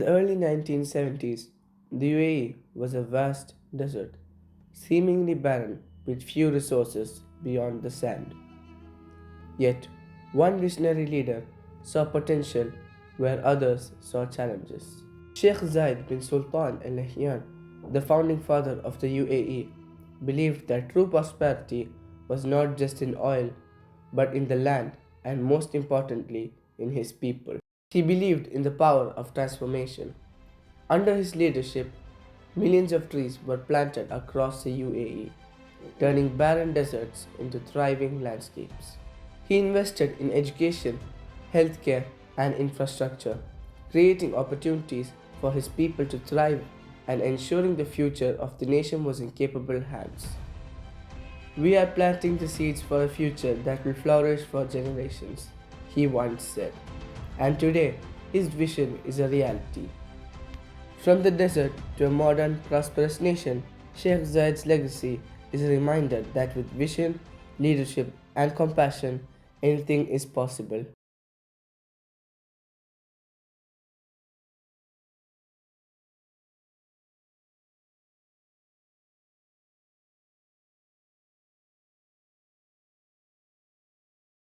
the early 1970s, the UAE was a vast desert, seemingly barren with few resources beyond the sand. Yet, one visionary leader saw potential where others saw challenges. Sheikh Zayed bin Sultan Al Nahyan, the founding father of the UAE, believed that true prosperity was not just in oil, but in the land and most importantly, in his people. He believed in the power of transformation. Under his leadership, millions of trees were planted across the UAE, turning barren deserts into thriving landscapes. He invested in education, healthcare, and infrastructure, creating opportunities for his people to thrive and ensuring the future of the nation was in capable hands. We are planting the seeds for a future that will flourish for generations, he once said. And today, his vision is a reality. From the desert to a modern, prosperous nation, Sheikh Zayed's legacy is a reminder that with vision, leadership, and compassion, anything is possible.